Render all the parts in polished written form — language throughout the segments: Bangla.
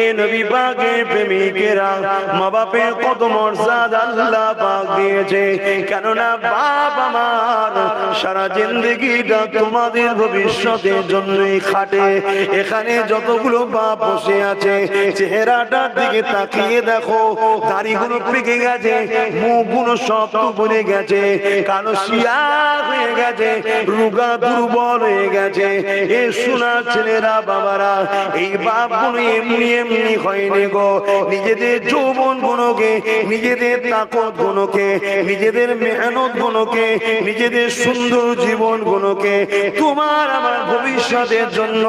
এ নবী পাকের প্রেমিকেরা, মা বাপের কত মর্যাদা আল্লাহ পাক দিয়েছে। কেননা বাপ আমার সারা জিন্দেগিটা তোমাদের ভবিষ্যতের জন্যই খাটে। এখানে যতগুলো বাপ বসে আছে, চেহারাটার দিকে তাকিয়ে দেখো, দাড়িগুলো পেকে গেছে, মুখগুলো সব বনে গেছে, কালো শিয়া হয়ে গেছে, রোগা দুর্বল হয়ে গেছে। এ সোনা ছেলেরা, বাবারা, এই বাপগুলো এমনি এমনি হয়নি গো। নিজেদের যৌবন গুলোকে, নিজেদের তাকত গুলোকে, নিজেদের মেহনত গুলোকে, নিজেদের সুন্দর জীবন গুলোকে তোমার আমার ভবিষ্যতের জন্য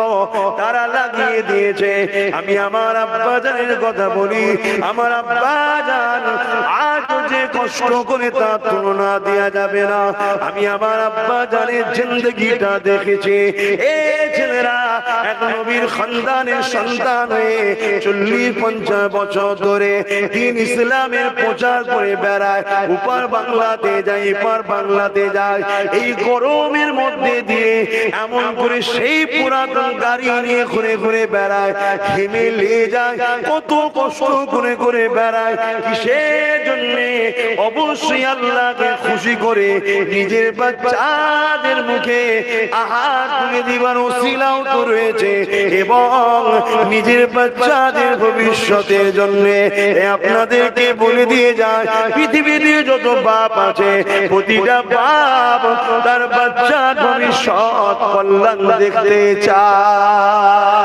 তারা লাগিয়ে দিয়েছে। আমি আমার আব্বা জানের কথা বলি, আমার আব্বা জান আজ যে কষ্ট করে তার তুলনা দেওয়া যাবে না। আমি আমার আব্বা জানের জিন্দগিটা দেখেছি। এ ছেলেরা এক নবীর খানদানের সন্তান হয়ে 40-50 বছর ধরে দিন ইসলামের প্রচার করে বেড়ায়, উপর বাংলাতে যায়, এপার বাংলাতে যায়। এই গরমের মধ্যে দিয়ে এমন করে সেই পুরাতন গাড়ি নিয়ে ঘুরে ঘুরে বেড়ায়, ঘেমে লেগে যায়, কত কষ্ট করে করে বেড়ায়। কিসের জন্যে? অবশ্যই আল্লাহকে খুশি করে নিজের বাচ্চাদের মুখে আহার তুলে দিবার ওসিলাও তো রয়েছে, এবং নিজের বাচ্চাদের ভবিষ্যতের জন্য আপনাদেরকে বলে দিয়ে যায়, পৃথিবীতে যত বাপ আছে, প্রতিটা বাপ তার বাচ্চার ভবিষ্যৎ কল্যাণ দেখতে চায়।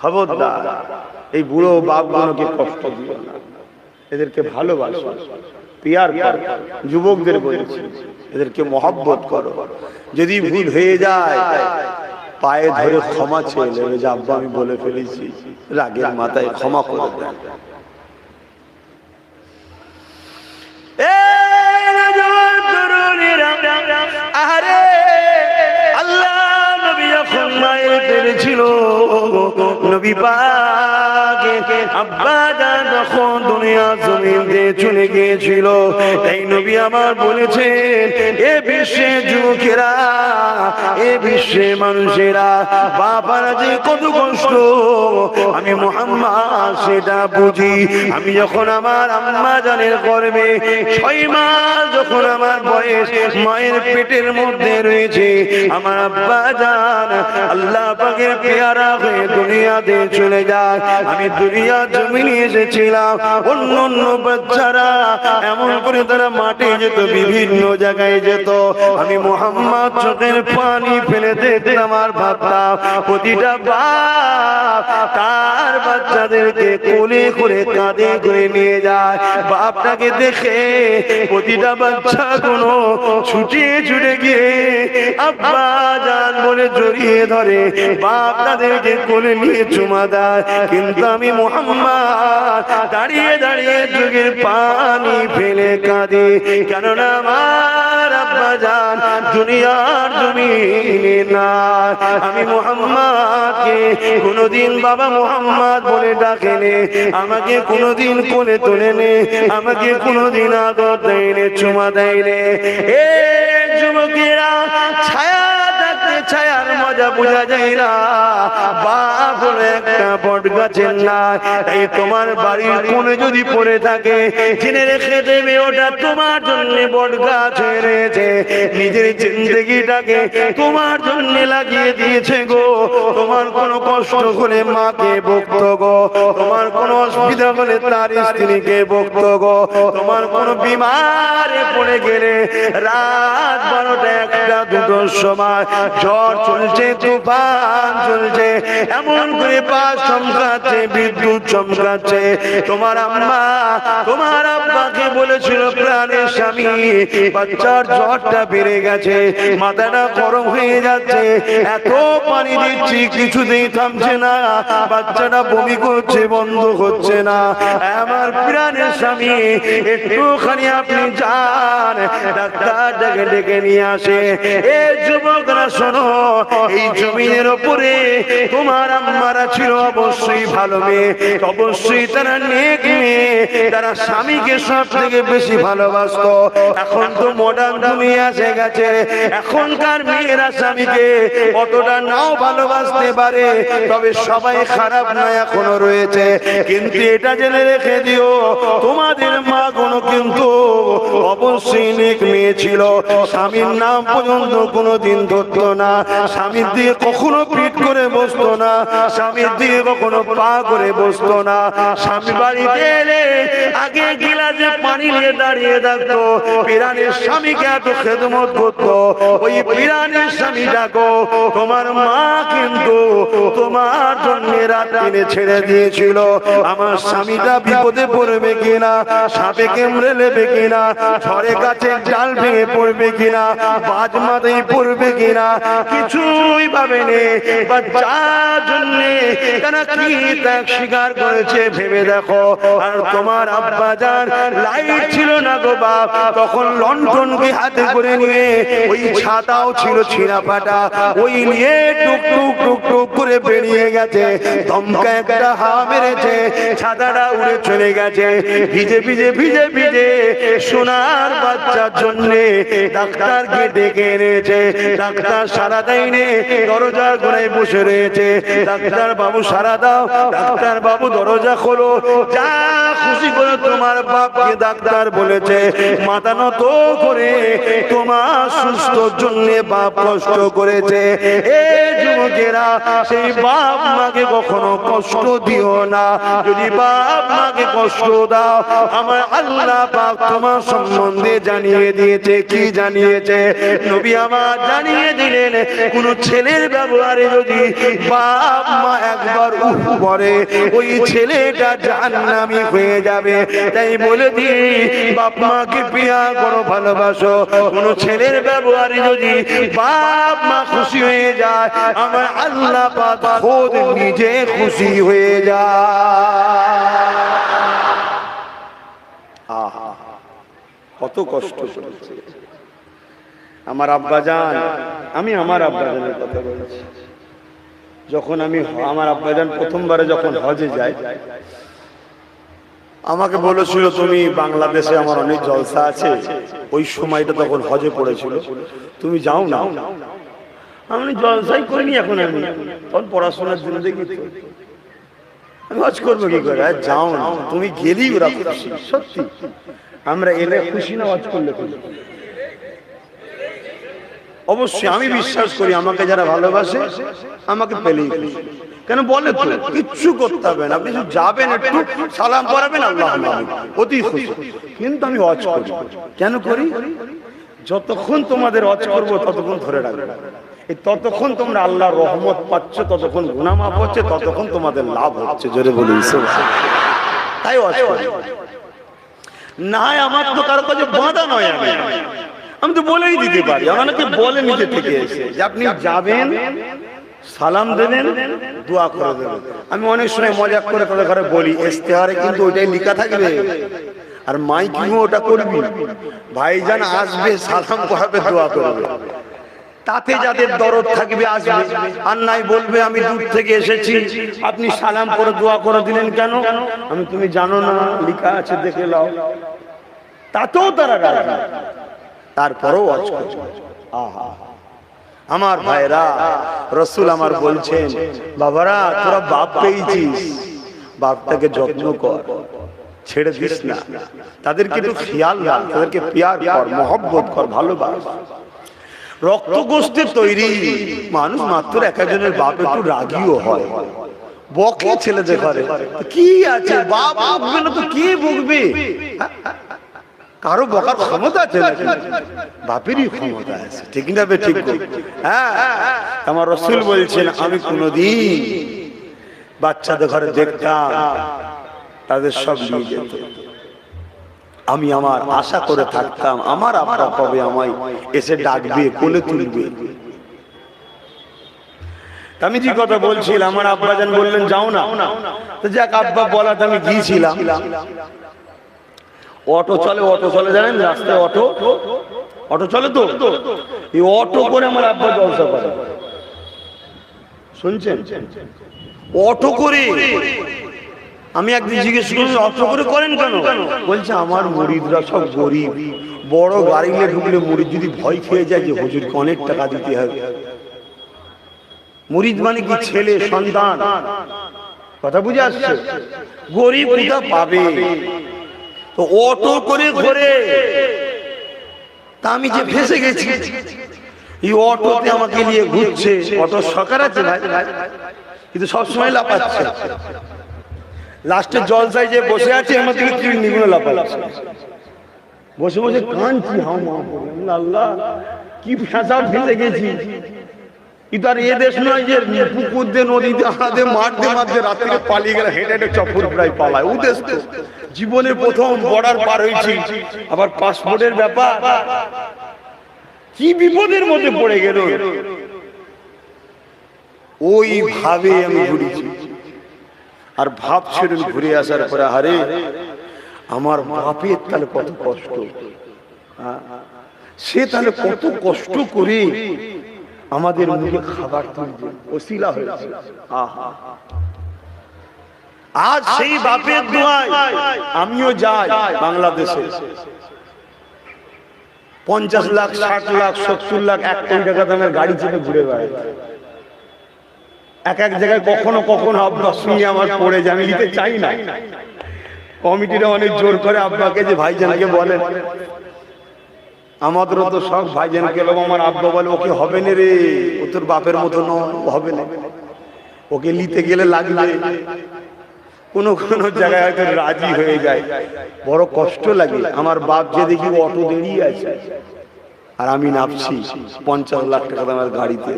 খবরদার এই বুড়ো বাপগুলোকে কষ্ট দিও না, এদেরকে ভালোবাসো, পিয়ার করো। যুবকদের বলেছি, এদেরকে মহব্বত করো। যদি ভুল হয়ে যায় পায়ে ধরে ক্ষমা চেয়ে নেবে, যে আব্বা আমি বলে ফেলেছি, রাগের মাথায় ক্ষমা করে দেন। আরে আল্লাহ নবী যখন মায়ের পেটে ছিল, নবী পাকে আব্বা জান যখন দুনিয়া জমিন দিয়ে চলে গিয়েছিল, তাই নবী আমার বলেছেন, এ বিশ্বের যুবকেরা, এ বিশ্বের মানুষেরা, বাবারা যে কত কষ্ট আমি মুহাম্মদ সেটা বুঝি। আমি যখন আমার আম্মা জানের গর্ভে 6 মাস যখন আমার বয়স, মায়ের পেটের মধ্যে রয়েছে, আমার আব্বা জান আল্লাহ পাকের পেয়ারা হয়ে দুনিয়াতে চলে যায়। আমি দুনিয়া জমিনে এসেছিলাম, অন্য অন্য বাচ্চারা এমন করে তারা মাঠে যেত, বিভিন্ন জায়গায় যেত, আমি মুহাম্মদ চোখের পানি ফেলে দেখতাম আর ভাবতাম, প্রতিটা বাপ তার বাচ্চাদেরকে কোলে করে কাঁধে করে নিয়ে যায়। বাপটাকে দেখে প্রতিটা বাচ্চা কোনো ছুটিয়ে ছুটে গিয়ে আব্বা জান বলে জড়িয়ে ধরে, বাপ তাদেরকে কোলে নিয়ে চুমা দেয়। কিন্তু আমি মুহাম্মদ দাঁড়িয়ে দাঁড়িয়ে চোখের পানি ফেলে কাঁদে, কেননা আমার আব্বা জান দুনিয়ার জমিনে না। আমি মুহাম্মদকে কোনোদিন বাবা মুহাম্মদ বলে ডাকেনে, আমাকে কোনোদিন কোলে তোলে নে, আমাকে কোনোদিন আদর দেয়নি, চুমা দেয়নি। এ যুবকেরা, ছায়া থাকতে ছায়ার মজা বোঝা যায় না। বাপ হলো একটা বট গাছের না, এই তোমার বাড়ির কোণে যদি পড়ে থাকে, জেনে রেখে দেবে ওটা তোমার জন্য বট গাছ হয়েছে। নিজের জিন্দগিটাকে তোমার জন্য লাগিয়ে দিয়েছে গো। তোমার কোনো কষ্ট হলে মাকে বকতো গো, তোমার কোনো অসুবিধা হলে তার স্ত্রীকে বকতো গো, তোমার কোনো বিমারে পড়ে গেলে রাত 12টা 1টা 2টোর সময় ঝড় চলছে, তুফান চলছে, এমন করে বাস চমকাচ্ছে, বিদ্যুৎ চমকাচ্ছে, তোমার আম্মা তোমার আব্বাকে বলেছিল, প্রাণের স্বামী বাচ্চার জ্বরটা বেড়ে গেছে, মাথাটা গরম হয়ে যাচ্ছে, এত পানি দিচ্ছি কিছুতেই থামছে না, বাচ্চাটা বমি করছে, বন্ধ হচ্ছে না, আমার প্রাণের স্বামী একটুখানি আপনি যান, ডাক্তারটাকে ডেকে নিয়ে আসে। এ যুবকরা শোনো, এই জমিনের উপরে তোমার আম্মারা ছিল অবশ্যই ভালো মেয়ে, অবশ্যই তারা নেক মেয়ে, তারা স্বামীকে সব থেকে বেশি ভালোবাসতো। এখন তো মডার্ন দুনিয়া এসে গেছে, এখনকার মেয়েরা স্বামীকে অতটা নাও ভালোবাসতে পারে, তবে সবাই খারাপ না এখনো রয়েছে। কিন্তু এটা জেনে রেখে দিও, তোমাদের মা কোনো কিন্তু অবশ্যই নেক মেয়ে ছিল। স্বামীর নাম পর্যন্ত কোনোদিন ধরতো না, স্বামীর দিয়ে কখনো পিঠ করে বসতো না, স্বামীর দিয়ে কখনো পা করে বসতো না। স্বামী বাড়িতে এলে আগে গিলাসে পানি নিয়ে দাঁড়িয়ে থাকতো, পিরানের স্বামীকে এত খেদমত করতো। ওই পিরানের স্বামী ডাকো, তোমার মা কিন্তু তোমার জন্য রাত দিনে ছেড়ে দিয়েছিল। আমার স্বামীটা বিপদে পড়বে কিনা, সাপে কেমড়ে নেবে কিনা, ঝড়ে গাছে ডাল ভেঙে পড়বে কিনা, বাজ মাথায় পড়বে কিনা, কিছুই ভাবেনি। বাচ্চার জন্য তারা কি ত্যাগ স্বীকার করেছে ভেবে দেখো। আর তোমার আব্বাজান লাইট ছিল না গো বাপ, তখন লন্ঠনকে হাতে করে নিয়ে, ওই ছাতাও ছিল ছিঁড়া ফাটা, ওই নিয়ে টুক টুক টুক টুক করে বেরিয়ে গেছে। দমকা একটা হাওয়া মেরেছে, ছাতাটা উড়ে চলে গেছে। ভিজে ভিজে ভিজে ভিজে সোনার বাচ্চার জন্য ডাক্তারকে ডেকে এনেছে। ডাক্তার সারা দেয়নি, দরজার গোড়ায় বসে রয়েছে। ডাক্তার বাবু সারা দাও, ডাক্তার বাবু দরজা খোলো, যা খুশি করে তোমার বাপকে ডাক্তার বলেছে। মাথা নত করে তোমার সুস্থ জন্য বাপ কষ্ট করেছে। এ যুবকেরা, সেই বাপ মাকে কখনো কষ্ট দিও না। যদি বাপ মাকে কষ্ট দাও, আমার আল্লাহ পাক তোমার সম্বন্ধে জানিয়ে দিয়েছে। কি জানিয়েছে? নবী আমার জানিয়ে দিলেন, কোন ছেলের ব্যবহারে যদি বাপ মা একবার উফ করে, ওই ছেলেটা জাহান্নামী হয়ে যাবে। তাই বলে দিই, বাপ মাকে প্রিয়া করো, ভালোবাসো। কোন ছেলের ব্যবহারে যদি বাপ মা খুশি হয়ে যায়, আমার আল্লাহ পাক খোদ নিজে খুশি হয়ে যায়। আহা, কত কষ্ট করেছে আমার আব্বাজান। আমি আমার আব্বাজানের কথা বলছি। যখন আমি আমার আব্বাজান প্রথমবারে যখন হজে যাই, আমাকে বলেছিল তুমি বাংলাদেশে আমার অনেক জলসা আছে, ওই সময়টা তখন হজে পড়েছিল, তুমি যাও না। আমি জলসাই করিনি, এখন আমি তখন পড়াশোনার জন্য দেখি আমি হজ করবো কি করে। যাও না, তুমি গেলেই ওরা খুশি। সত্যি আমরা এলে খুশি না, হজ করলে খুশি। অবশ্যই আমি বিশ্বাস করি, আমাকে যারা ভালোবাসে আমাকে পেলেই খুশি। কেন বলে তো কিচ্ছু করতে হবে না, আপনি যাবেন, একটু সালাম পড়াবেন, আল্লাহ অতি খুশি। কিন্তু আমি হজ করি, কেন করি? যতক্ষণ তোমাদের হজ করবো ততক্ষণ ধরে রাখবে, ততক্ষণ তোমরা আল্লাহর রহমত পাচ্ছ, ততক্ষণ গুনাহ মাফ হচ্ছে, ততক্ষণ তোমাদের লাভ হচ্ছে। জোরে বলি তাই হজ করি। না আমার তো কারো কাছে বাধা নয়, আমি তো বলেই দিতে পারি। আমাকে বলে নিজে থেকে এসে যে আপনি যাবেন, সালাম দেবেন, দোয়া করে দেবেন। আমি অনেক সময় মজাক করে তাদের ঘরে বলি, ইস্তেহারে কিন্তু ওইটাই লেখা থাকবে, আর মাইকিংও ওটা করবি, ভাইজান আসবে, সালাম পড়াবে, দোয়া করবে। তাতে যাদের দরদ থাকবে আসবে, আর নাই বলবে আমি দূর থেকে এসেছি, আপনি সালাম করে দোয়া করে দিলেন কেন? আমি তুমি জানো না, লেখা আছে দেখে নাও। তাতেও তারা রাজি, তারপরেও হজ করবে। আহা আমার ভাইরা, রাসূল আমার বলছেন, বাবারা তোরা বাপ পেয়েছিস, বাপটাকে যত্ন কর, ছেড়ে দিস না, তাদেরকে একটু খেয়াল রাখ, তাদেরকে প্যার কর, মহব্বত কর, ভালোবাস। রক্ত গোষ্ঠীর তৈরি মানুষ মাত্র এক একজনের বাপ একটু রাগীও হয়, বকে ছেলেদের ঘরে। কি আছে, বাপ বকবে না তো কে বকবে? কারো বকার ক্ষমতা আছে নাকি? বাপেরই ক্ষমতা আছে, ঠিক না? ঠিক। হ্যাঁ, আমার রাসূল বলছেন, আমি কোনদিন বাচ্চাদের ঘরে দেখতাম তাদের সব নিয়ে যেত, আমি আমার আশা করে থাকতাম আমার আব্বা কবে আমায় এসে ডাকবে, কোলে তুলবে। আমি যে কথা বলছিলাম, আমার আব্বাজান বললেন যাও না, তো যাক আব্বা বলাতে আমি গিয়েছিলাম। অটো চলে, অটো চলে, জানেন রাস্তায় অটো চলে, তো এই অটো করে আমার আব্বা জলসা করে। শুনছেন? অটো করে, আমি একদিন জিজ্ঞেস করলাম অটো করে করেন কেন? বলছে আমার মুরিদরা সব গরিব, বড় গাড়িতে ঢুকলে মুরিদ যদি ভয় খেয়ে যায় যে হুজুরকে অনেক টাকা দিতে হবে। মুরিদ মানে কি? ছেলে সন্তান। কথা বুঝে আসছে? গরিব কোথা পাবে? তো অটো করে ঘোরে। তা আমি যে ফেসে গেছি, এই অটোতে আমাকে নিয়ে ঘুরছে। অটো সরকার আছে ভাই, কিন্তু সবসময় লাফাচ্ছে। লাস্টে জলসায় যে বসে আছে আমার থেকে তীর নিগুলো লাফাচ্ছে। বসে বসে কাঁদছি, আল্লাহ কি ফেঁসা ফেসে গেছি। কিন্তু আর এ দেশ নয় যে পুকুর দিয়ে, নদীতে, হাতে মারতে মারতে রাত্রে পালিয়ে গেলে হেঁটে হেঁটে চপ্পর প্রায় পালায়। ও দেশ তো জীবনে প্রথম বর্ডার পার হয়েছি, আবার পাসপোর্টের ব্যাপার, কি বিপদের মধ্যে পড়ে গেল। ওই ভাবে আমি ঘুরেছি। আর ভাব ছেড়ে ঘুরে আসার পরে আরে আমার বাপের তাহলে কত কষ্ট, সে তাহলে কত কষ্ট করে আমাদের মুখে খাবার তুলছে, ওসিলা হয়েছে। আজ সেই বাপের দোয়ায় আমিও যাই বাংলাদেশে। 50 লাখ, 60 লাখ, 70 লাখ, 1 কোটি টাকা দামের গাড়ি চেপে ঘুরে বেড়াই। এক এক জায়গায় কখনো কখনো আব্বা শুনি আমার পড়ে যায়, আমি নিতে চাই না। কমিটিরা অনেক জোর করে আব্বাকে যে ভাইজানকে বলেন, আমাদেরও তো সব ভাইজানকে। আমার আব্বা বলে ওকে হবে না রে, ও তোর বাপের মতো হবে না, ওকে নিতে গেলে লাগবে। কোন কোন জায়গায় হয়তো রাজি হয়ে যায়, বড় কষ্ট লাগে। আমার বাপ যে দেখি অটো দাঁড়িয়ে আছে আর আমি নামছি 50 লাখ টাকা দামের গাড়িতে।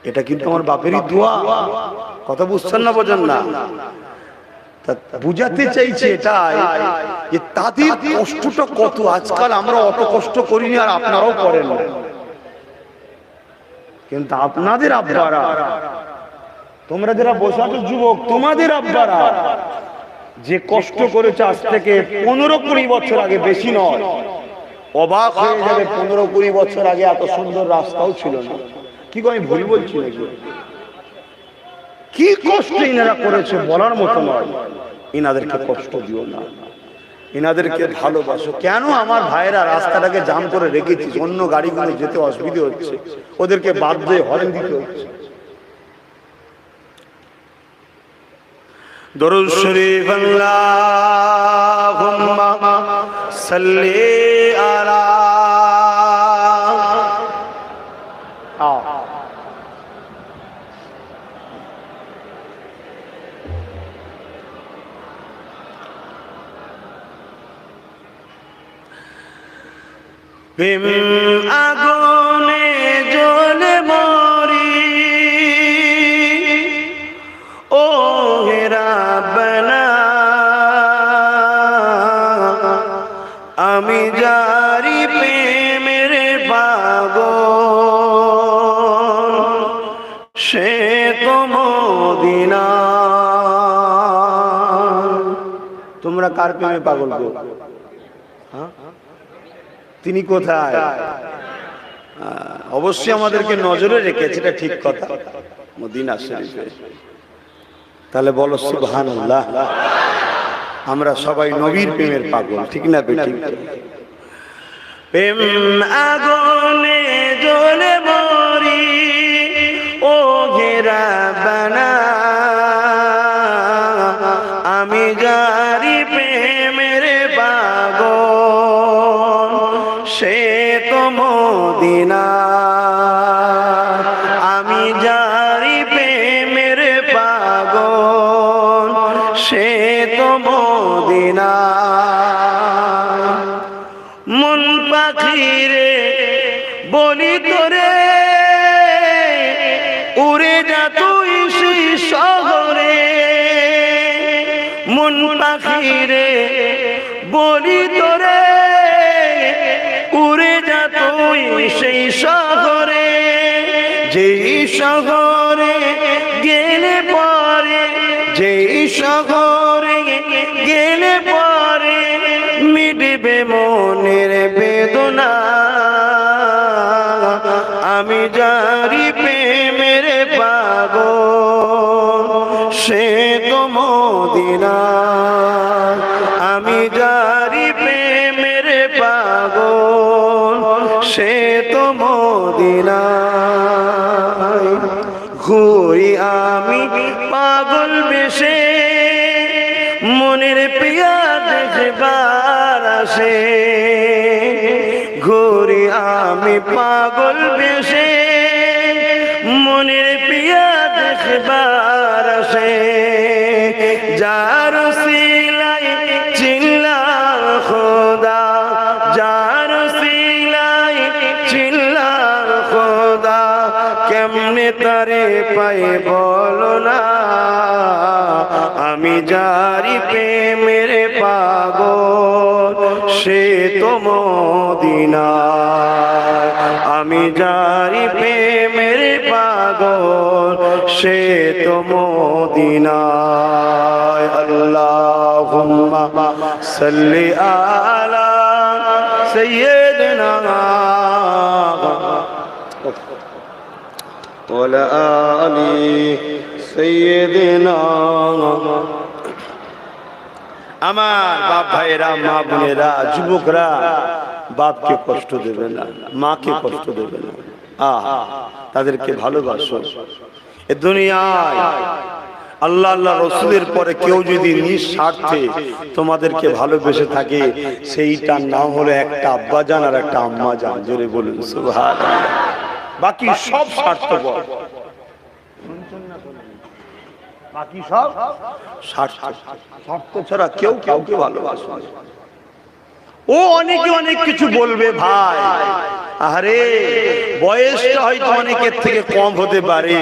এটা কিন্তু আমার বাপেরই দোয়া। কথা বুঝছেন না? বোঝেন না? বুঝাতে চাইছে এটাই যে তাদের কষ্টটা কত। আজকাল আমরা অত কষ্ট করিনি, আর আপনারাও করেন না, কিন্তু আপনাদের আব্বারা, তোমরা যারা বসে আছো যুবক, তোমাদের আব্বারা যে কষ্ট করেছে আজ থেকে 15-20 বছর আগে, বেশি নয়, অবাক হয়ে যাবে। 15-20 বছর আগে এত সুন্দর রাস্তাও ছিল না। কি আমি ভুল বলছি নাকি? কি কষ্ট ইনারা করেছে বলার মতো নয়। ইনাদেরকে কষ্ট দিও না, ইনাদেরকে ভালোবাসো। কেন আমার ভাইরা রাস্তাটাকে জাম করে রেখেছি, অন্য গাড়িগুলো যেতে অসুবিধা হচ্ছে, ওদেরকে বাধ্য হয়ে হরেন দিতে হচ্ছে। দরুদ শরীফ আল্লাহুম্মা সাল্লি আলা প্রেম আগুনে জ্বলে মরি, ও হে রাব্বানা আমি জারি প্রেমের পাগল, সে তো মদিনা। তোমরা কার প্রেমে পাগল গো? তিনি কোথায়? অবশ্যই আমাদেরকে নজরে রেখেছে, এটা ঠিক কথা, মদিনা শরীফে। তাহলে বলো সুবহানাল্লাহ। আমরা সবাই নবীর প্রেমের পাগল, ঠিক না বেঠিক? প্রেম আগুনে জ্বলে মরি, ও হে রাব্বানা আমি জারি প্রেমের পাগল, সে তো মদিনা। আমি জারি প্রেমের পাগল, সে তো মদিনা। মন পাখিরে বলি তোরে, উড়ে যা তুই সেই শহরে। মন পাখিরে বলি তোরে, উড়ে যা তুই সেই শহরে। যেই শহরে গেলে পরে, যেই শহরে গেলে পরে মিটবে মনের বেদনা। আমি জারি প্রেমের সে তো মদিনা আমি যারি প্রেমের পাগল সে তো মদিনা ঘুরি আমি পাগল বেশে মনের পিয়া দেখবার আসে ঘুরি আমি পাগল বেশে মনের পিয়া দেখবার আসে যার সিলাই চিল্লা খোদা যার সিলাই চিল্লা খোদা কেমনে তারে পাই বলো না আমি যারি প্রেমের পাগল সে তো মদিনা আমি যারি প্রেমের পাগল সে তো মদিনা আল্লাহুম্মা সাল্লি আলা সাইয়্যিদিনা ওয়ালা আলি সাইয়্যিদিনা আমার বাপ ভাইরা মা বোনেরা যুবকরা বাপকে কষ্ট দেবে না মাকে কষ্ট দেবে না তাদেরকে ভালোবাসো এ দুনিয়ায় আল্লাহ আল্লাহ রসুলের পরে কেউ যদি নিঃস্বার্থে তোমাদেরকে ভালোবেসে থাকে সেইটার নাম হলো একটা আব্বাজান আর একটা আম্মাজান জোরে বলুন সুবহানাল্লাহ বাকি সব স্বার্থপর বাকি সব স্বার্থ ছাড়া কেউ কাউকে ভালোবাসে না ও অনেকে অনেক কিছু বলবে ভাই আরে বয়সটা হয়তো অনেকের থেকে কম হতে পারে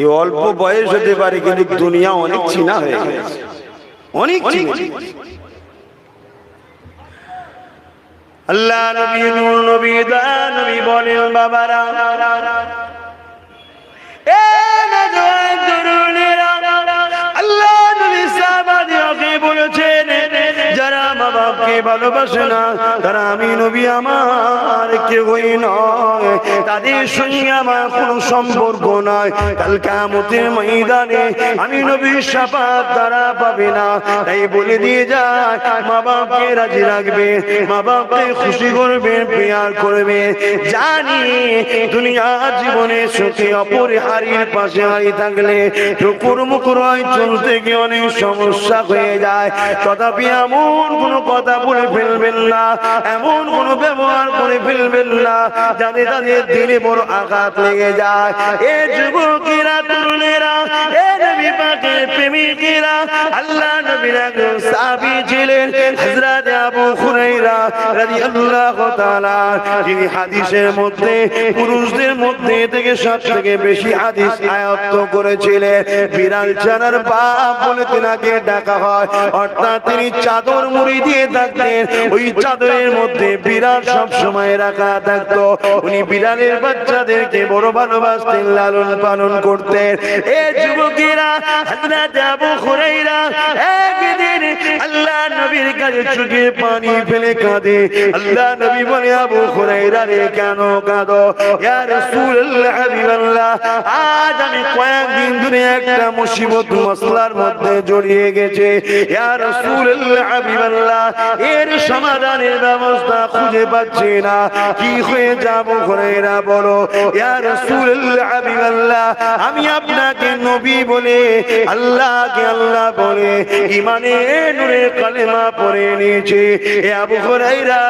এই অল্প বয়স হতে পারে কিন্তু দুনিয়া অনেক চিনা হয়ে গেছে অনেক চিনা আল্লাহ নবী নূর নবী দা নবী বলেন বাবারা এ নজওয়ান তরুণেরা আল্লাহ নবী সাহাবাদেরকে বলেছেন যারা মা বাপকে ভালোবাসে না তারা আমি নবী আমার কেউই নয় তাদের সঙ্গে আমার কোনো সম্পর্ক নাই কাল কিয়ামতের ময়দানে আমি নবীর শাফাত তারা পাবে না তাই বলে দিয়ে যায় মা বাপকে রাজি রাখবে মা বাপকে খুশি করবে প্যার করবে জানি দুনিয়া জীবনে সুখে অপরিহার্যের পাশে হারিয়ে থাকলে টুকুর মুকুর হয় চলতে গিয়ে অনেক সমস্যা হয়ে যায় তথাপি এমন কোনো কথা বলে ফেলবেন না এমন কোনো ব্যবহার করে ফেলবেন না যাতে তাদের দিলে বড় আঘাত লেগে যায় এ যুবকেরা তরুণেরা এ নবী পাকের প্রেমিকেরা আল্লাহ নবীর একজন সাহাবী ছিলেন হযরত আবু হুরায়রা রাদিয়াল্লাহু তাআলা যিনি হাদিসের মধ্যে পুরুষদের মধ্যে থেকে সবথেকে বেশি হাদিস আয়ত্ত করেছিলেন বিড়াল ছানার বাপ বলে তিনাকে ডাকা হয় অর্থাৎ তিনি চাদর মুড়ি দিয়ে থাকতেন ওই চাদরের মধ্যে বিড়াল সব সময় রাখা থাকতো উনি বিড়ালের বাচ্চাদেরকে বড় ভালোবাসতেন লালন পালন করতেন এ যুবকেরা হযরত আবু হুরায়রা একদিন আল্লাহ নবীর কাছে চোখে পানি ফেলে কাঁদে আল্লাহ নবী বলে আবু হুরায়রা রে কেন কাঁদো ইয়া রাসূলুল্লাহ হাবিবাল্লাহ আজ আমি কয়েকদিন ধরে একটা মুসিবত মাসলার মধ্যে জড়িয়ে গেছে ইয়া রাসূলুল্লাহ হাবিবাল্লাহ এর সমাধানের ব্যবস্থা খুঁজে পাচ্ছি না কি হয়ে যাব হুরায়রা বলো ইয়া রাসূলুল্লাহ হাবিবাল্লাহ আমি আপনাকে নবী বলে আল্লাহকে আল্লাহ বলে ঈমানে নূরে কালেমা পড়ে নিয়েছি এ আবু হুরায়রা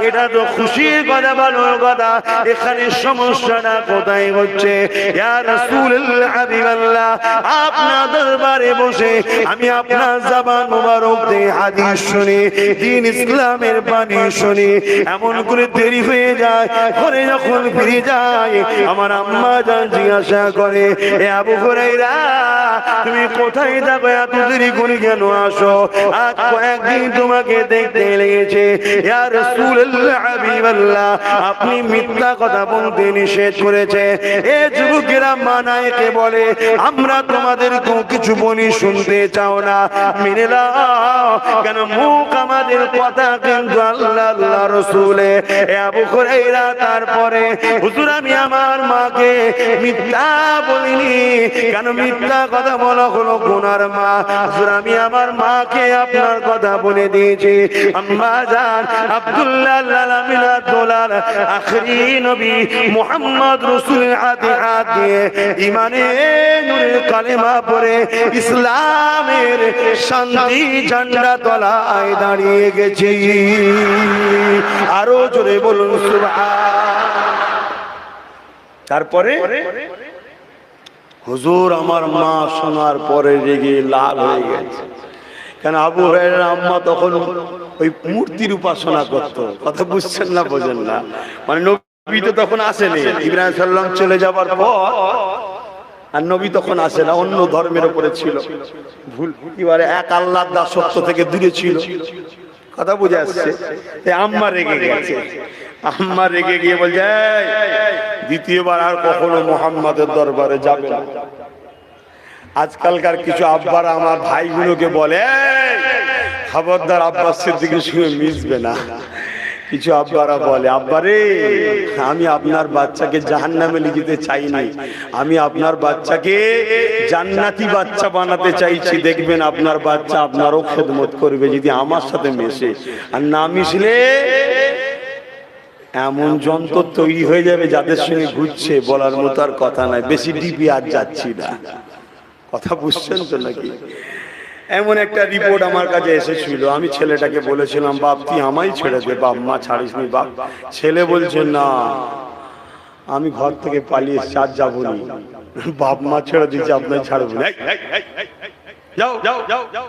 এটা তো খুশির কথা ভালোর কথা এখানে সমস্যাটা কোথায় হচ্ছে ইয়া রাসূলুল্লাহ হাবিবাল্লাহ আপনার দরবারে বসে আমি আপনার জবান মোবারক দিয়ে হাদিস শুনি দ্বীন ইসলামের বাণী শুনি এমন করে দেরি হয়ে যায় ঘরে যখন ফিরে যায় আমার আম্মা জান জিজ্ঞাসা করে এ আবু হুরায়রা তুমি কোথায় যাবে এত দেরি করে কেন আসো, আজ কয়েকদিন তোমাকে দেখতে লেগেছে ইয়া রাসূলুল্লাহ হাবিবাল্লাহ, আপনি মিথ্যা কথা বলতে নিষেধ করেছে। এ যুবকেরা মানায়কে বলে আমরা তোমাদের কিছু বলি শুনতে চাও না, মেনে নাও, কেন মুখ আমাদের কথা কিন্তু আল্লাহ আল্লাহ রাসূলে। এ আবু হুরায়রা তারপরে হুজুর আমি আমার মাকে মিথ্যা বলিনি, কেন মিথ্যা কথা বলা হলো গুনার মা। হুজুর আমি আমার মাকে আপনার কথা বলে দিয়েছি। আম্মা জান আব্দুল্লাহ আল-আমিনাত দোলাল আখরি নবী মুহাম্মদ রাসূলের হাতে হাত দিয়ে ঈমানের নূরের কালেমা পড়ে ইসলামের শান্তি ঝান্ডা তলায় দাঁড়িয়ে গেছি। আরো জোরে বলুন সুবহান। তারপরে হুজুর আমার মা শোনার পরে রেগে লাল হয়ে গেছে, কেন আবু হুরায়রার আম্মা তখন ওই মূর্তির উপাসনা করতো। কথা বুঝছেন না, বোঝেন না, মানে নবী তো তখন আসেনি, ইব্রাহিম সাল্লাম চলে যাবার পর আর নবী তখন আসে না, অন্য ধর্মের উপরে ছিল, ভুল এবারে এক আল্লাহর দাসত্ব থেকে দূরে ছিল। কথা বুঝে আসছে? আম্মা রেগে গেছে, আম্মা রেগে গিয়ে বলছে দ্বিতীয়বার আর কখনো মুহাম্মাদের দরবারে যাবে না। আজকালকার কিছু আব্বারা আমার ভাইগুলোকে বলে খবরদার আব্বাস সিদ্দিকের সঙ্গে মিশবে না। কিছু আব্বারা বলে আব্বারে আমি আপনার বাচ্চাকে জাহান্নামে নিয়ে যেতে চাই নাই, আমি আপনার বাচ্চাকে জান্নাতি বাচ্চা বানাতে চাইছি। দেখবেন আপনার বাচ্চা আপনারও খেদমত করবে যদি আমার সাথে মেশে, আর না মিশলে এমন যন্ত্র তৈরি হয়ে যাবে যাদের সঙ্গে ঘুরছে বলার মতো আর কথা নাই। বেশি ডিপি আর যাচ্ছি না, কথা বুঝছেন তো নাকি? এমন একটা রিপোর্ট আমার কাছে এসেছিল, আমি ছেলেটাকে বলেছিলাম বাপ তুই আমায় ছেড়ে দে, বাপ মা ছাড়িস নি বাপ। ছেলে বলছে না আমি ঘর থেকে পালিয়ে চার যাবো নি, বাপ মা ছেড়ে দিচ্ছে আপনার ছাড়বো না। যাও যাও যাও যাও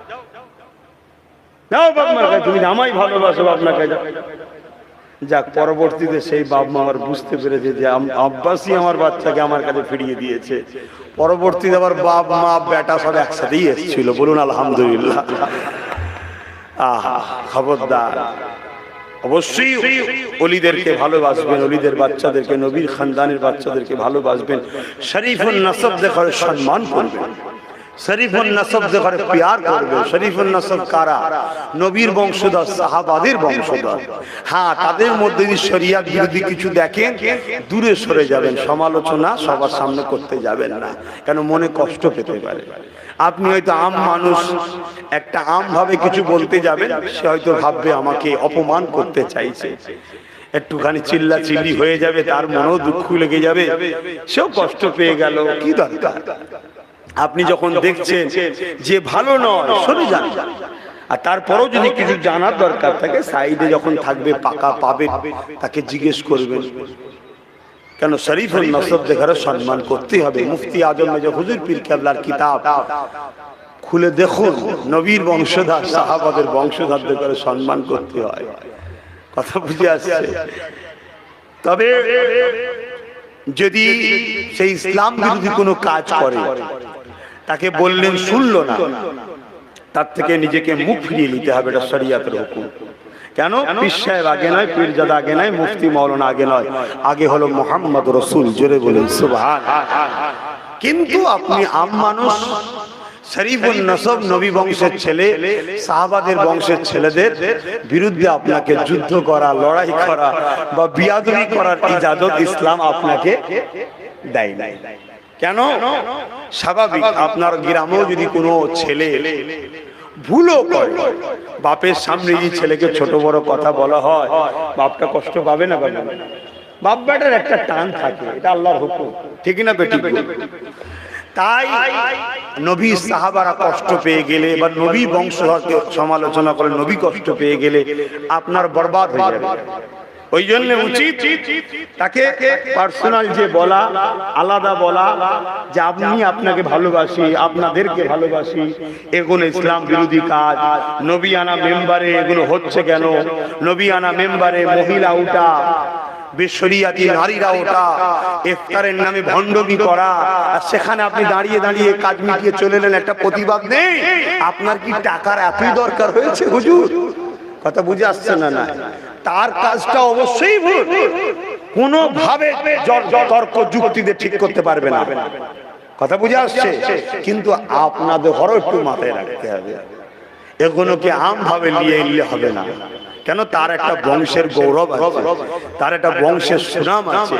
যাও বাপ মার কাছে, তুমি আমায় ভালোবাসো বাপ মার কাছে। যাক, পরবর্তীতে সেই বাপ মা আমার বুঝতে পেরেছে যে আব্বাসই আমার বাচ্চাকে আমার কাছে ফিরিয়ে দিয়েছে। পরবর্তীতে আবার বাপ মা বেটা সব একসাথেই এসেছিল, বলুন আলহামদুলিল্লাহ। আহা, খবরদার, অবশ্যই ওলিদেরকে ভালোবাসবেন, ওলিদের বাচ্চাদেরকে, নবীর খানদানের বাচ্চাদেরকে ভালোবাসবেন, শরীফুন নসব দেখে সম্মান করবেন, শরীফুন নসব দেখে প্যার করবে। শরীফুন নসব কারা? নবীর বংশধর, সাহাবাদের বংশধর। হ্যাঁ, তাদের মধ্যে যদি শরিয়াত বিরোধী কিছু দেখেন দূরে সরে যাবেন, সমালোচনা সবার সামনে করতে যাবেন না, কেন মনে কষ্ট পেতে পারে। আপনি হয়তো আম মানুষ, একটা আম ভাবে কিছু বলতে যাবেন, সে হয়তো ভাববে আমাকে অপমান করতে চাইছে, একটুখানি চিল্লা চিল্লি হয়ে যাবে, তার মনেও দুঃখ লেগে যাবে, সেও কষ্ট পেয়ে গেল, কি দরকার? আপনি যখন দেখছেন যে ভালো নয় সরে যান, আর তারপরেও যদি কিছু জানার দরকার থাকে সাইডে যখন থাকবে পাকা পাবে তাকে জিজ্ঞেস করবেন, কেন শরীফুল নসব দেখার সম্মান করতে হবে। মুফতি আজম মেজর হুজুর পীর কেবলার কিতাব খুলে দেখুন, নবীর বংশধর সাহাবাদের বংশধরদের করে সম্মান করতে হয়। কথা বুঝে আসছে? তবে যদি সেই ইসলাম বিরোধী কোনো কাজ করে, তাকে বললেন শুনলো না, তার থেকে নিজেকে মুখ ফিরিয়ে নিতে হবে, এটা শরিয়াতের হুকুম। কেন? পীর সাহেব আগে নয়, পীরজাদা আগে নয়, মুফতি মাওলানা আগে নয়, আগে হলো মুহাম্মদ রাসূল। জোরে বলেন সুবহান। কিন্তু আপনি আম মানুষ, শরীফুন নসব, নবী বংশের ছেলে, সাহাবাদের বংশের ছেলেদের বিরুদ্ধে আপনাকে যুদ্ধ করা, লড়াই করা বা বিয়াদবি করার ইজাজত ইসলাম আপনাকে দেয় নাই। কেন? স্বাভাবিক, আপনার গ্রামেও যদি কোনো ছেলে ভুলও করে, বাপের সামনে যদি ছেলেকে ছোট বড় কথা বলা হয়, বাপটা কষ্ট পাবে না? পাবে না? বাপ বেটার একটা টান থাকে, এটা আল্লাহর হুকুম, ঠিক না বেটি? তাই নবী সাহাবারা কষ্ট পেয়ে গেলে বা নবী বংশধরকে সমালোচনা করে নবী কষ্ট পেয়ে গেলে আপনার বরবাদ হয়ে যাবে। ওই জন্য উচিত তাকে পার্সোনাল যে বলা, আলাদা বলা, যে আমি আপনাকে ভালোবাসি, আপনাদেরকে ভালোবাসি, এগুলো ইসলাম বিরোধী কাজ। নবী আনা মেম্বারে এগুলো হচ্ছে কেন? নবী আনা মেম্বারে মহিলা উঠা, বেশরিয়াতি নারীরা ওটা ইফতারের নামে ভণ্ডগি করা, আর সেখানে আপনি দাঁড়িয়ে দাঁড়িয়ে কাজ মিটিয়ে চলে এলেন, একটা প্রতিবাদ নেই। আপনার কি টাকার এতই দরকার হয়েছে হুজুর? কথা বুঝে আসছে না? না, তার কাজটা অবশ্যই ভুল, কোনোভাবে তর্ক যুক্তিতে ঠিক করতে পারবে না। কথা বুঝে আসছে? কিন্তু আপনাদের ঘরও একটু মাথায় রাখতে হবে, এগুলোকে আম ভাবে নিয়ে এলে হবে না। কেন? তার একটা বংশের গৌরব আছে, তার একটা বংশের সুনাম আছে।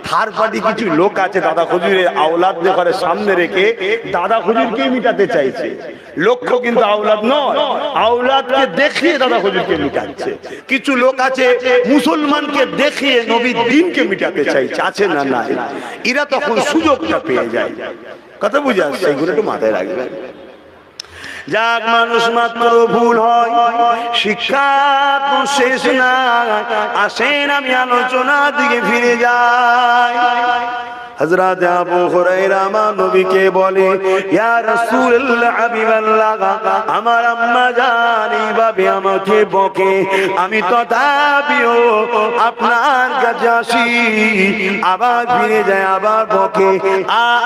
থার পার্টি কিছু লোক আছে দাদা হুজুরের আওলাদ করে সামনে রেখে দাদা হুজুরকে মিটাতে চাইছে। লক্ষ্য কিন্তু আওলাদ নয়, আওলাদকে দেখিয়ে দাদা হুজুরকে মিটাচ্ছে। কিছু লোক আছে মুসলমানকে দেখিয়ে নবীর দ্বীনকে মিটাতে চাইছে, আছে না? না, এরা তখন সুযোগটা পেয়ে যায়। কথা বুঝে আসছে? এগুলো একটু মাথায় রাখবেন। যাক, মানুষ মাত্র ভুল হয়, শিক্ষা তো শেষ না। আসেন আমি আলোচনা দিকে ফিরে যাই। হযরত আবু হুরায়রা আমার নবীকে বলে, ইয়া রাসূলুল্লাহ, হাবিবাল্লাহ, আমার আম্মা জান এইভাবে আমাকে বকে, আমি তথাপিও আপনার কাছে আসি, আবার ফিরে যায়, আবার বকে,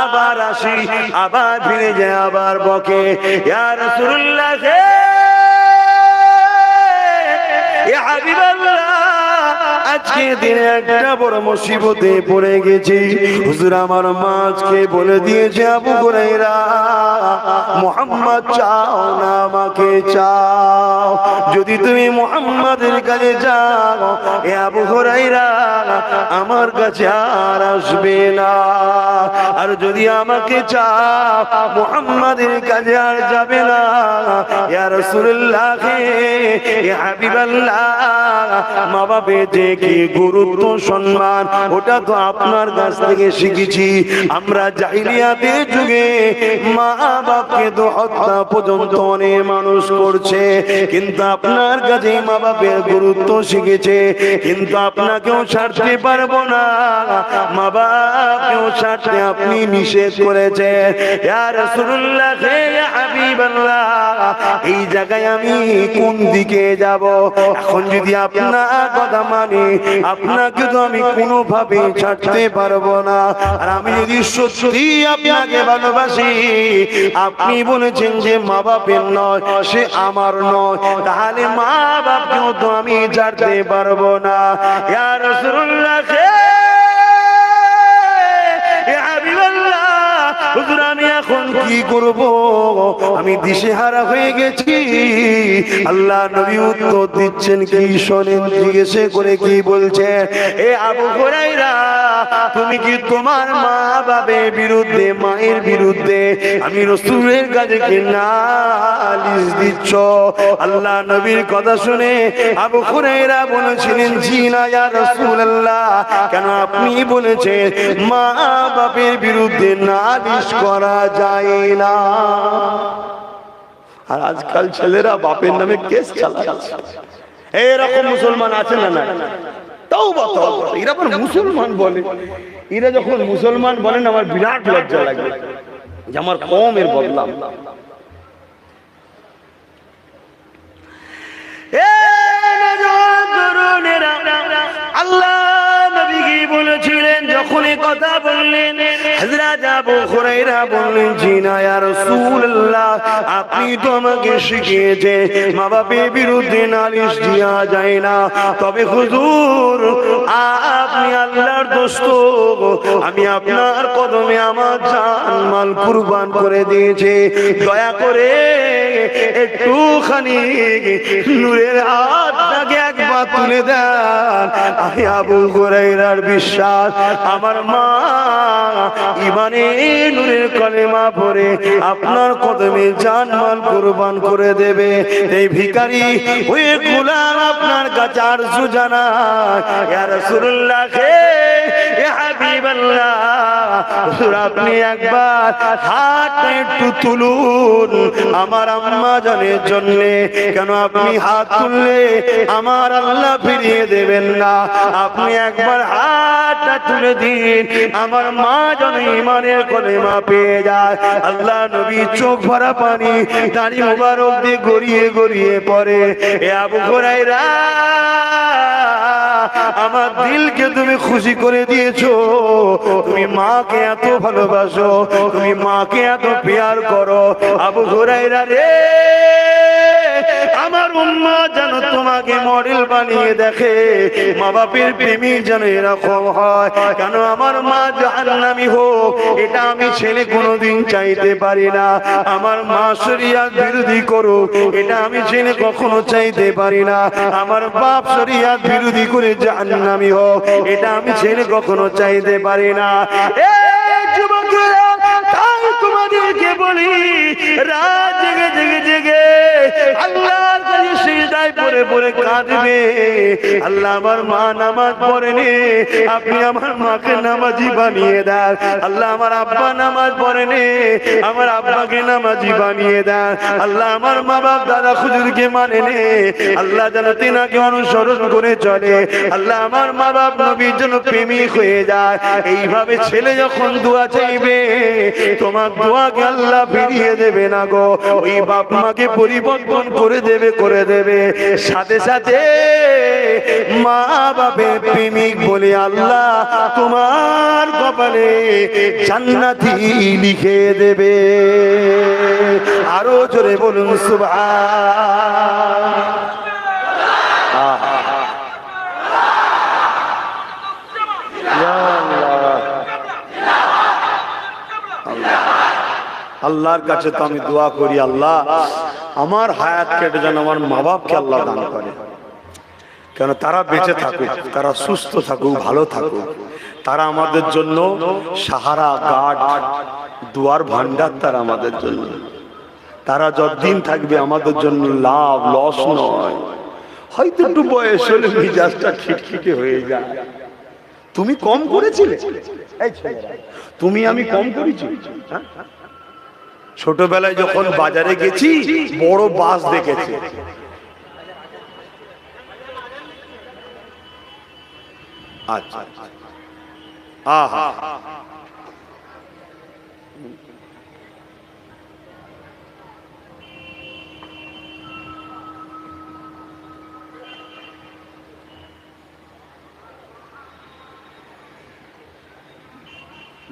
আবার আসি, আবার ফিরে যায়, আবার বকে। ইয়া রাসূলুল্লাহ, ইয়া হাবিবাল্লাহ, আজকে দিনে একটা বড় মুসিবতে পড়ে গেছি। হুজুর আমার মা আজকে বলে দিয়েছে, আবু হুরায়রা, মুহাম্মদ চাও না আমাকে চাও, যদি তুমি মুহাম্মাদের কাছে যাও, এ আবু হুরায়রা আমার কাছে আর আসবে না। আর যদি আমাকে চাও, মুহাম্মাদের কাছে আর যাবে না। ইয়া রাসূলুল্লাহ, ইয়া হাবিবাল্লাহ, মা বাবা যে কি গুরুত্ব সম্মান, ওটা তো আপনার কাছ থেকে শিখেছি। আমরা জাহিলিয়াতের যুগে মা বাপকে তো হত্যা পর্যন্ত অনেক মানুষ করছে, কিন্তু আপনার কাছে মা বাপের গুরুত্ব শিখেছে। কিন্তু আপনাকেও ছাড়তে পারবো না, মা বাপকেও ছাড়তে আপনি নিষেধ করেছেন। ইয়া রাসূলুল্লাহ, ইয়া হাবিবাল্লাহ, এই জায়গায় আমি কোন দিকে যাব? এখন যদি আপনার কথা মানে, আপনাকে তো আমি কোনোভাবে ছাড়তে পারবো না। আর আমি যদি সত্যি আপনাকে ভালোবাসি, আপনি বলেছেন যে মা বাপের নয়, সে আমার নয়, তাহলে মা বাপকেও তো আমি ছাড়তে পারবো না। ইয়া রাসূলুল্লাহ, ইয়া হাবিবাল্লাহ, হুজুর আমি এখন কি করব? আমি দিশেহারা হয়ে গেছি। আল্লাহ নবী উত্তর দিচ্ছেন কি শোনেন, জিজ্ঞেস করে কি বলছে, এ আবু হুরায়রা, তুমি কি তোমার মা বাবার বিরুদ্ধে, মায়ের বিরুদ্ধে আমি রাসূলের কাছে কি নালিশ দিচ্ছ? আল্লাহ নবীর কথা শুনে আবু হুরায়রা বলেছিলেন, জি না ইয়া রাসূলুল্লাহ। কেন? আপনি বলেছেন মা বাবার বিরুদ্ধে নালিশ করা যায় না। আর আজকাল ছেলেরা বাপের নামে কেস চালাচ্ছে। এরকম মুসলমান আছে না? না, তাওবা তাওবা, এরা আবার মুসলমান বলে। এরা যখন মুসলমান বলেন আমার বিরাট লজ্জা লাগে যে আমার কওমের বদনাম। আল্লাহ নবী কি বলেছিলেন যখন এই কথা বললেন? হযরত আবু হুরায়রা বললেন, জি না ইয়া রাসূলুল্লাহ, আপনি তো আমাকে শিখিয়েছেন মা বাপের বিরুদ্ধে নালিশ দেওয়া যায় না। তবে হুজুর, আপনি আল্লাহর দোস্ত, আমি আপনার কদমে আমার জান মাল কুরবান করে দিয়েছি, দয়া করে একটুখানি নূরের হাতটাকে একবার তুলে দেন। আমি আবু হুরায়রার বিশ্বাস, আমার মা ইমানে নূরের কলেমা পড়ে আপনার কদমে জান মাল কুরবান করে দেবে। এই ভিখারি ওই গোলাম আপনার কাছে আরজু জানায়, ইয়া রাসূলুল্লাহ, ইয়া হাবিবাল্লাহ, আপনি একবার হাতটা একটু তুলুন আমার আম্মা জানের জন্য। কেন? আপনি হাত তুললে আমার আল্লাহ ফিরিয়ে দেবেন না। আপনি একবার হাতটা তুলে দিন, আমার মা যেন ইমানের কলেমা পেয়ে যায়। আল্লাহ নবী চোখ ভরা পানি দাড়ি মুবারক দিয়ে গড়িয়ে গড়িয়ে পড়ে। এ আবু হুরায়রা, আমার দিলকে নবীকে তুমি খুশি করে দিয়েছো, তুমি মাকে এত ভালোবাসো, তুমি মাকে এত প্যার করো। আবু হুরায়রা রে, আমার উম্মা যেন তোমাকে মডেল বানিয়ে দেখে, মা বাপের প্রেমী যেন এরকম হয়। কেন আমার মা জাহান্নামী হোক, এটা আমি ছেলে কোনোদিন চাইতে পারি না। আমার মা শরিয়াত বিরোধী করুক, এটা আমি ছেলে কখনো চাইতে পারি না। আমার বাপ শরিয়াত বিরোধী করে জাহান্নামী হোক, এটা আমি ছেলে কখনো চাইতে পারি না। এই যুবকেরা, তাই তোমাদেরকে বলি, রাত জেগে জেগে জেগে আল্লাহর কাছে সিজদায় পড়ে পড়ে কাঁদবে। আল্লাহ, আমার মা নামাজ পড়েনি, আপনি আমার মাকে নামাজি বানিয়ে দেন। আল্লাহ, আমার আব্বা নামাজ পড়েনি, আমার আব্বাকে নামাজি বানিয়ে দেন। আল্লাহ, আমার মা বাপ দাদা হুজুরকে মানেনি, আল্লাহ যেন তিনাকে অনুসরণ করে চলে। আল্লাহ, আমার মা বাপ নবীর জন্য প্রেমিক হয়ে যায়। এইভাবে ছেলে যখন দোয়া চাইবে, তোমার দোয়াকে আল্লাহ ফিরিয়ে দেবে না গো, ওই বাপ মাকে পরিবর্তন করে দেবে, করে দেবে। সাথে সাথে মা বাপের প্রেমিক বলে আল্লাহ তোমার কপালে জান্নাতি লিখে দেবে। আরো জোরে বলুন সুবহান। আল্লাহর কাছে তো আমি দোয়া করি, আল্লাহ আমার হায়াত কেটে যেন আমার মা বাপকে আল্লাহ দান করে। কেন তারা বেঁচে থাকুক, তারা সুস্থ থাকুক, ভালো থাকুক। তারা আমাদের জন্য সাহারা, গার্ড, দুয়ার ভান্ডার তারা আমাদের জন্য। তারা যতদিন থাকবে আমাদের জন্য লাভ, লস নয়। হয়তো একটু বয়স হলে মিজাজটা খিটখিটে হয়ে যায়। তুমি কম করেছিলে, তুমি আমি কম করেছি। ছোটবেলায় যখন বাজারে গেছি, বড় বাস দেখেছি, আচ্ছা আহা,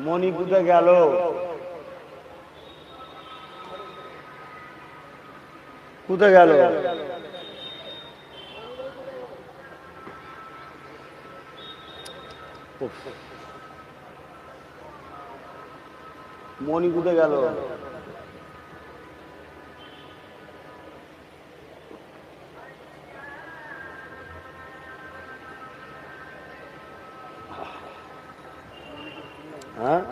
মনি কোথায় গেল? কোথায় গেল? মনি কোথায় গেল? হ্যাঁ,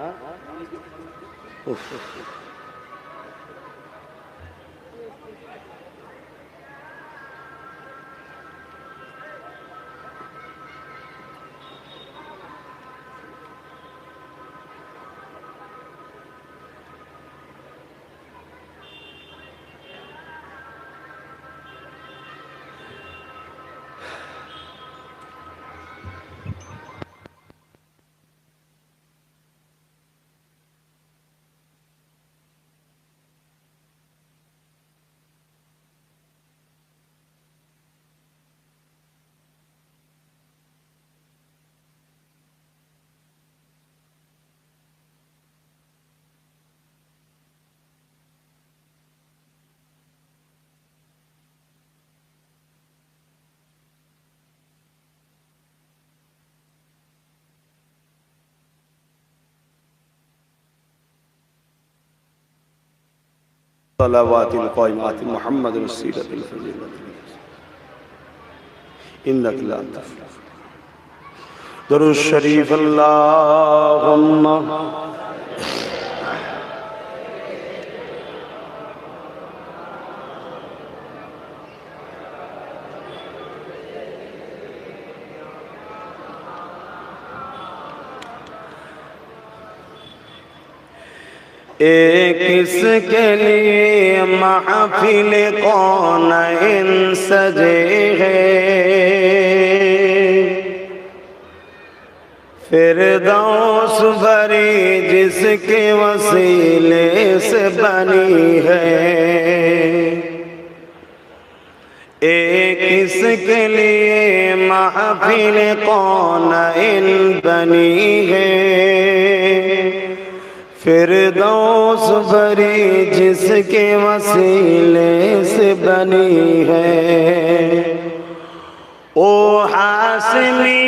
صلواتil قائمات محمد السيرة الفضيلة إنك لا تفلح درود الشريف اللهم किसके लिए महफिल कौनैन सजे हैं, फिरदौस भरी जिसके वसीले से बनी है। एक इसके लिए महफिल कौनैन बनी है, फिरदौस भरी जिसके वसीले से बनी है। ओ हासिमी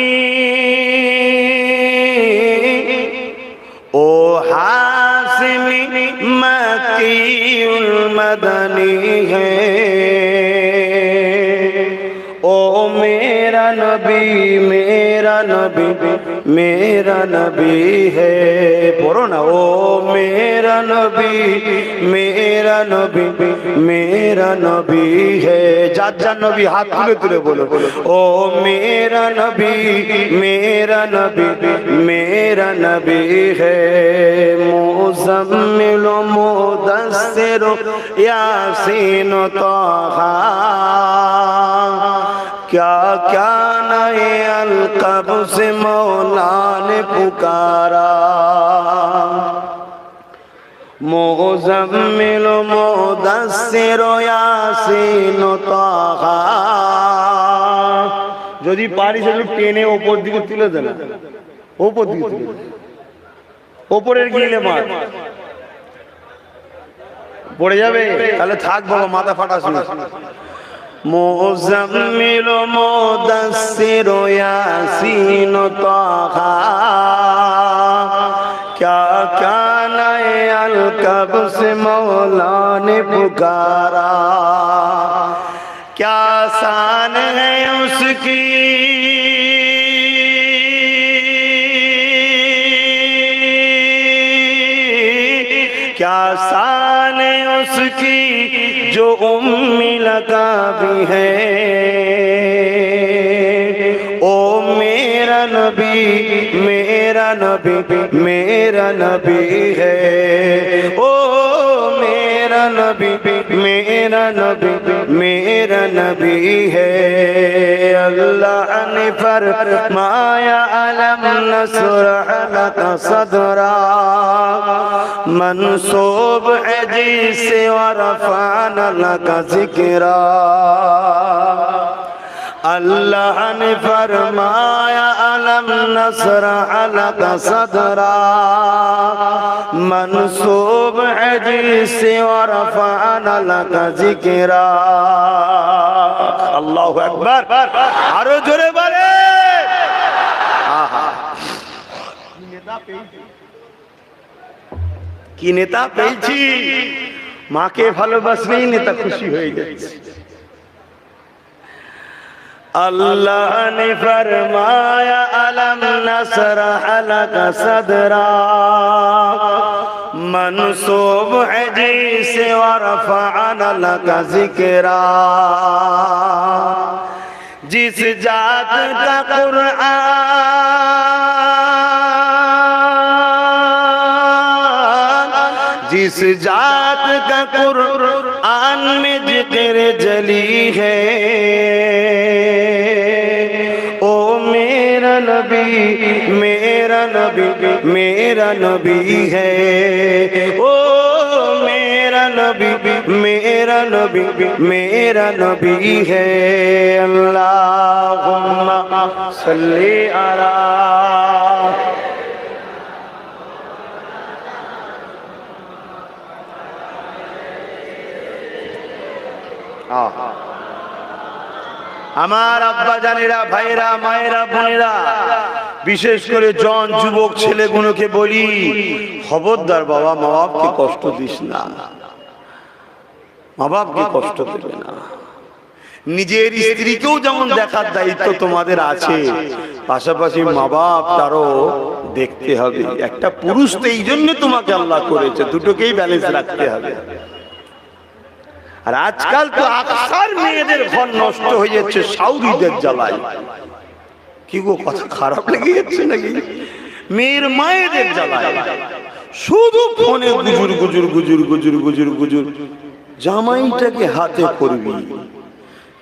ओ हासिमी मक्कीउल मदनी है। ओ मेरा नबी मेरा नबी मेरा नबी है। पढ़ो ना, ओ मेरा नबी मेरा नबी मेरा नबी है। যার যার নবী হাত তুলে তুলে বলো, ও मेरा नबी मेरा नबी मेरा नबी है। मुज़म्मिल मुदस्सिर यासीन ताहा, क्या क्या नए अलक़ब से मौला ने पुकारा। मुज़म्मिल मुदस्सिर यासीन ताहा। যদি পারিস একটু টেনে ওপর দিকে তুলে দেন, ওপর দিকে তুলে দেন, ওপরের গিলে মার পড়ে যাবে, তাহলে থাক বাবা, মাথা ফাটাস না। मुज़म्मिल मुदस्सिर यासीन ताहा, क्या क्या नए अलक़ब से मौला ने पुकारा। क्या शान है उसकी क्या शान है उसकी जो उम्मी लगा भी है। ओ मेरा नबी मेरा नबी मेरा नबी है। ओ मेरा नबी मेरा नबी मेरा नबी है। अल्लाह ने फरमाया अलम नशरह लका सदरा, मंसूब है जिसे वरफ़अना लका ज़िक्रा। अल्लाह ने फरमाया अलम नशरह लका सदरा, मंसूब है जिसे वरफ़अना लका ज़िक्रा। अल्लाहु अकबर, आरो जोरे बोले। কি নেতা পেয়েছি, মাকে ভালোবাসলেই নেতা খুশি হয়ে যাচ্ছে। अल्लाह ने फरमाया अलम नशरह लका सदरा, मंसूब है जिसे वरफ़अना लका ज़िक्रा। जिस जात का कुरान जिस जात का कुरान में जिक्र जली है। ओ मेरा नबी मेरा नबी मेरा नबी है। ओ मेरा नबी मेरा नबी मेरा नबी है। अल्लाहुम्मा सल्ली अला আমার আব্বা জানেরা, ভাইরা, মায়েরা, বোনেরা, বিশেষ করে জন যুবক ছেলেগুলোকে বলি, খবরদার বাবা, মা বাপকে কষ্ট দিস না, মা বাপকে কষ্ট দেবে না। নিজের স্ত্রীকেও যেমন দেখার দায়িত্ব তোমাদের আছে, পাশাপাশি মা বাপ তারও দেখতে হবে। একটা পুরুষ তো এই জন্য তোমাকে আল্লাহ করেছে, দুটোকেই ব্যালেন্স রাখতে হবে। আর আজকাল তো আকসার মেয়েদের ঘর নষ্ট হয়ে যাচ্ছে সাউদিদের জ্বালায়। কি গো, কথা খারাপ লেগে যাচ্ছে নাকি? মেয়ের মায়েদের জ্বালায় শুধু ফোনে গুজুর গুজুর গুজুর গুজুর গুজুর গুজুর। জামাইটাকে হাতে করবি,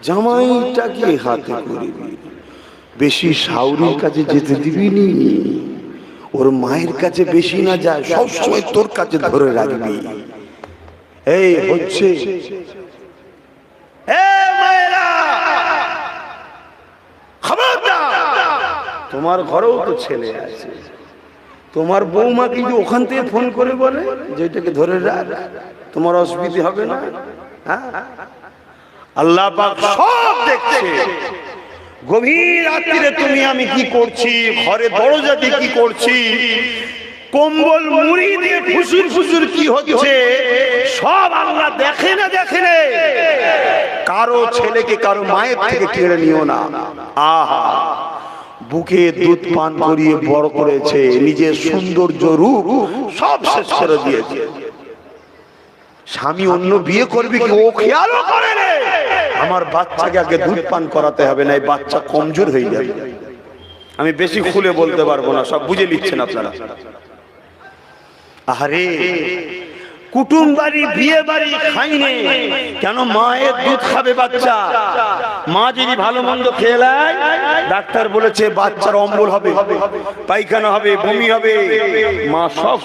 জামাইটাকে হাতে করবি, বেশি শাউরির কাছে যেতে দিবি নি। ওর মায়ের কাছে বেশি না যায়, সবসময় তোর কাছে ধরে রাখবি। এই হচ্ছে মায়েরা, তোমার ঘরেও তো ছেলে আছে, তোমার বৌমা কিন্তু ওখান থেকে ফোন করে বলে যে এটাকে ধরে রাখ, তোমার অসুবিধা হবে না। হ্যাঁ, আল্লাহ পাক সব দেখছে। গভীর রাত্রিরে তুমি আমি কি করছি, ঘরে দরজা দিয়ে কি করছি, কম্বল মুড়ি দিয়ে ফুসুর ফুসুর কি হচ্ছে, সব আল্লাহ দেখে না দেখে না। কারো ছেলেকে কারো মায়ের থেকে কেড়ে নিও না। আহা, বুকে দুধ পান করিয়ে বড় করেছে, নিজের সৌন্দর্য রূপ সব শেষ করে দিয়েছে। স্বামী অন্য বিয়ে করবে কি ও খেয়ালও করে না। আমার বাচ্চাকে আগে দুধ পান করাতে হবে, না এই বাচ্চা কমজোর হয়ে যাবে। আমি বেশি খুলে বলতে পারবো না, সব বুঝে নিচ্ছেন আপনারা। আরে কুটুম বাড়ি বিয়ে বাড়ি খাইনে কেন, মায়ের দুধ খাবে বাচ্চা। মা যদি ভালো মন্দ খেয়ে নেয়, ডাক্তার বলেছে বাচ্চার অম্বল হবে, পায়খানা হবে, বমি হবে, মা সব